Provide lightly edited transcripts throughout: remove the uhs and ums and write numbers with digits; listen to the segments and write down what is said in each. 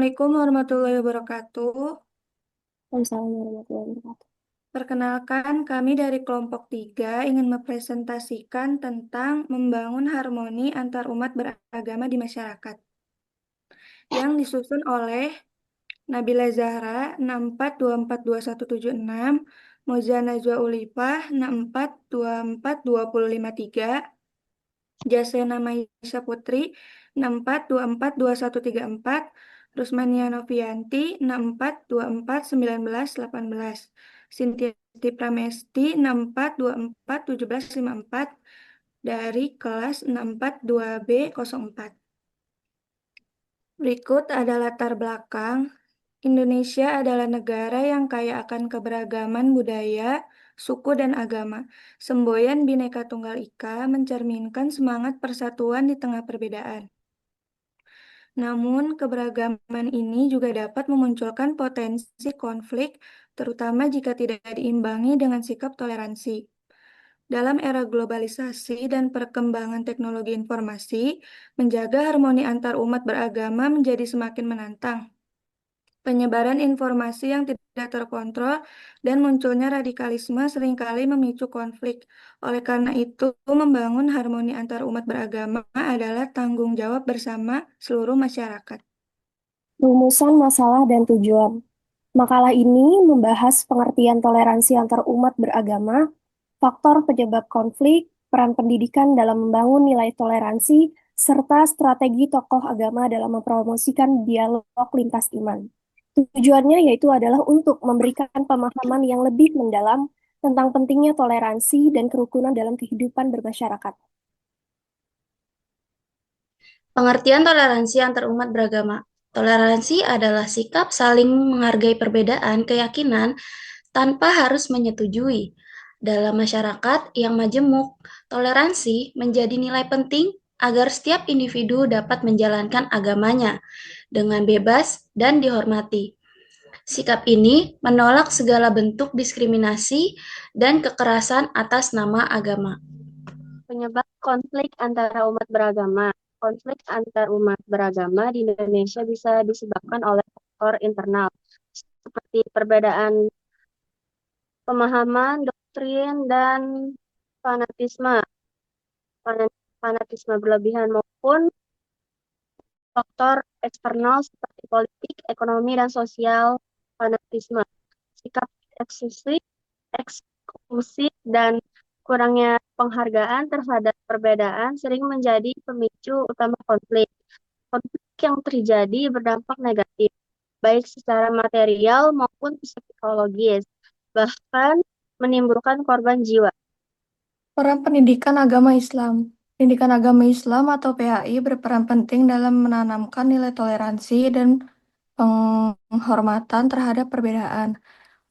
Assalamualaikum warahmatullahi wabarakatuh. Waalaikumsalam warahmatullahi wabarakatuh. Perkenalkan, kami dari kelompok 3 ingin mempresentasikan tentang membangun harmoni antar umat beragama di masyarakat, yang disusun oleh Nabila Zahra 64242176, Moza Najwa Ulifah 64242053, Jasena Maisha Putri 64242134, Rusmania Novianti 64241918, Sintia Pramesti 64241754 dari kelas 642B04. Berikut ada latar belakang. Indonesia adalah negara yang kaya akan keberagaman budaya, suku, dan agama. Semboyan Bhinneka Tunggal Ika mencerminkan semangat persatuan di tengah perbedaan. Namun, keberagaman ini juga dapat memunculkan potensi konflik, terutama jika tidak diimbangi dengan sikap toleransi. Dalam era globalisasi dan perkembangan teknologi informasi, menjaga harmoni antar umat beragama menjadi semakin menantang. Penyebaran informasi yang tidak terkontrol dan munculnya radikalisme seringkali memicu konflik. Oleh karena itu, membangun harmoni antar umat beragama adalah tanggung jawab bersama seluruh masyarakat. Rumusan masalah dan tujuan. Makalah ini membahas pengertian toleransi antar umat beragama, faktor penyebab konflik, peran pendidikan dalam membangun nilai toleransi, serta strategi tokoh agama dalam mempromosikan dialog lintas iman. Tujuannya yaitu adalah untuk memberikan pemahaman yang lebih mendalam tentang pentingnya toleransi dan kerukunan dalam kehidupan bermasyarakat. Pengertian toleransi antar umat beragama. Toleransi adalah sikap saling menghargai perbedaan keyakinan tanpa harus menyetujui. Dalam masyarakat yang majemuk, toleransi menjadi nilai penting agar setiap individu dapat menjalankan agamanya dengan bebas dan dihormati. Sikap ini menolak segala bentuk diskriminasi dan kekerasan atas nama agama. Penyebab konflik antara umat beragama. Konflik antar umat beragama di Indonesia bisa disebabkan oleh faktor internal, seperti perbedaan pemahaman, doktrin, dan fanatisme, fanatisme berlebihan maupun faktor eksternal seperti politik, ekonomi, dan sosial fanatisme. Sikap eksklusif, eksklusif dan kurangnya penghargaan terhadap perbedaan sering menjadi pemicu utama konflik. Konflik yang terjadi berdampak negatif, baik secara material maupun psikologis, bahkan menimbulkan korban jiwa. Peran pendidikan agama Islam. Pendidikan agama Islam atau PAI berperan penting dalam menanamkan nilai toleransi dan penghormatan terhadap perbedaan.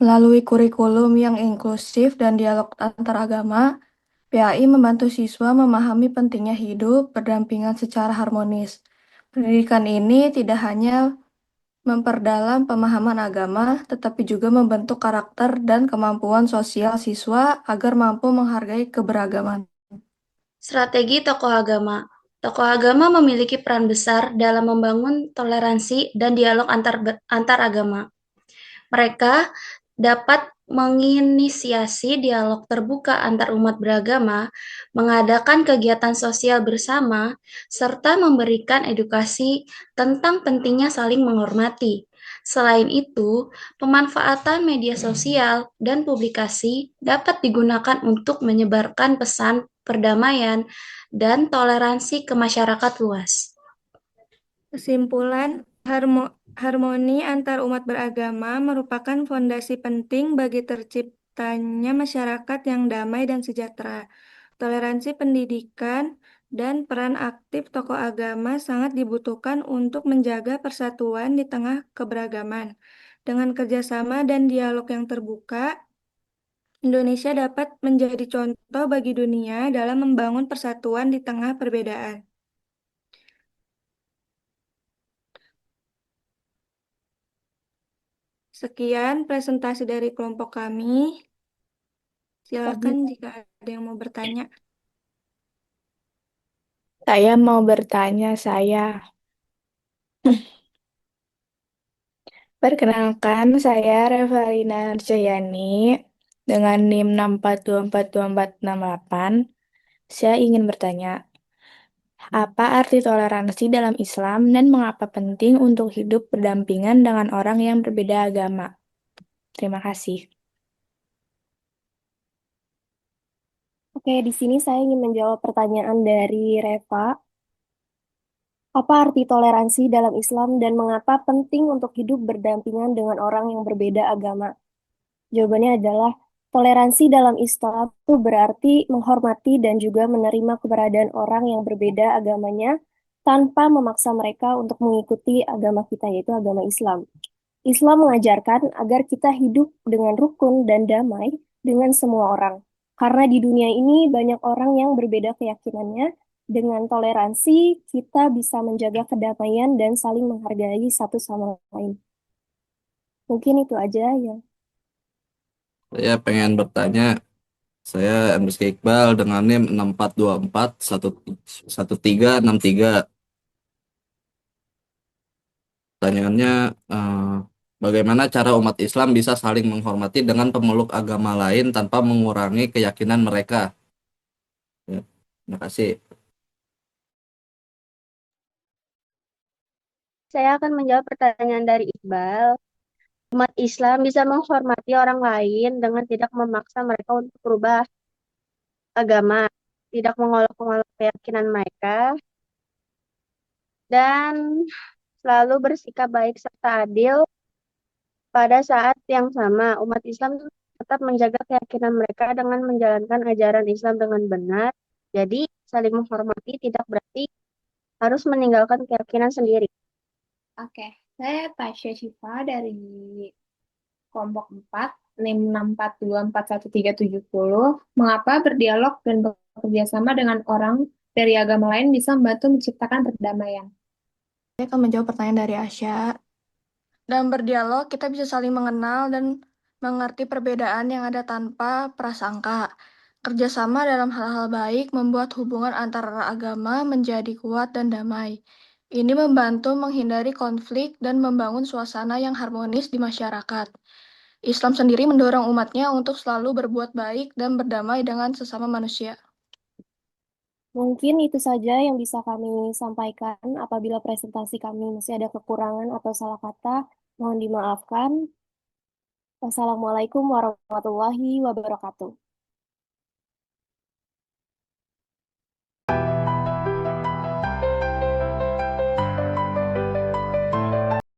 Melalui kurikulum yang inklusif dan dialog antar agama, PAI membantu siswa memahami pentingnya hidup berdampingan secara harmonis. Pendidikan ini tidak hanya memperdalam pemahaman agama, tetapi juga membentuk karakter dan kemampuan sosial siswa agar mampu menghargai keberagaman. Strategi tokoh agama. Tokoh agama memiliki peran besar dalam membangun toleransi dan dialog antar agama. Mereka dapat menginisiasi dialog terbuka antar umat beragama, mengadakan kegiatan sosial bersama, serta memberikan edukasi tentang pentingnya saling menghormati. Selain itu, pemanfaatan media sosial dan publikasi dapat digunakan untuk menyebarkan pesan perdamaian dan toleransi ke masyarakat luas. Kesimpulan, harmoni antar umat beragama merupakan fondasi penting bagi terciptanya masyarakat yang damai dan sejahtera. Toleransi pendidikan dan peran aktif tokoh agama sangat dibutuhkan untuk menjaga persatuan di tengah keberagaman. Dengan kerjasama dan dialog yang terbuka, Indonesia dapat menjadi contoh bagi dunia dalam membangun persatuan di tengah perbedaan. Sekian presentasi dari kelompok kami. Silakan jika ada yang mau bertanya. Saya mau bertanya, saya. Perkenalkan, saya Revalina Arjayani dengan NIM 6424248. Saya ingin bertanya, apa arti toleransi dalam Islam dan mengapa penting untuk hidup berdampingan dengan orang yang berbeda agama? Terima kasih. Oke, di sini saya ingin menjawab pertanyaan dari Reva. Apa arti toleransi dalam Islam dan mengapa penting untuk hidup berdampingan dengan orang yang berbeda agama? Jawabannya adalah toleransi dalam Islam itu berarti menghormati dan juga menerima keberadaan orang yang berbeda agamanya tanpa memaksa mereka untuk mengikuti agama kita, yaitu agama Islam. Islam mengajarkan agar kita hidup dengan rukun dan damai dengan semua orang. Karena di dunia ini banyak orang yang berbeda keyakinannya, dengan toleransi kita bisa menjaga kedamaian dan saling menghargai satu sama lain. Mungkin itu aja ya. Saya pengen bertanya, saya Rizky Iqbal dengan NIM 64241363. Pertanyaannya, bagaimana cara umat Islam bisa saling menghormati dengan pemeluk agama lain tanpa mengurangi keyakinan mereka? Ya, terima kasih. Saya akan menjawab pertanyaan dari Iqbal. Umat Islam bisa menghormati orang lain dengan tidak memaksa mereka untuk berubah agama, tidak mengolok-olok keyakinan mereka, dan selalu bersikap baik serta adil pada saat yang sama. Umat Islam tetap menjaga keyakinan mereka dengan menjalankan ajaran Islam dengan benar. Jadi, saling menghormati tidak berarti harus meninggalkan keyakinan sendiri. Oke, saya Tasya Syifa dari kelompok 4, NIM 6424130. Mengapa berdialog dan bekerja sama dengan orang dari agama lain bisa membantu menciptakan perdamaian? Saya akan menjawab pertanyaan dari Asya. Dalam berdialog, kita bisa saling mengenal dan mengerti perbedaan yang ada tanpa prasangka. Kerjasama dalam hal-hal baik membuat hubungan antara agama menjadi kuat dan damai. Ini membantu menghindari konflik dan membangun suasana yang harmonis di masyarakat. Islam sendiri mendorong umatnya untuk selalu berbuat baik dan berdamai dengan sesama manusia. Mungkin itu saja yang bisa kami sampaikan. Apabila presentasi kami masih ada kekurangan atau salah kata, mohon dimaafkan. Wassalamualaikum warahmatullahi wabarakatuh.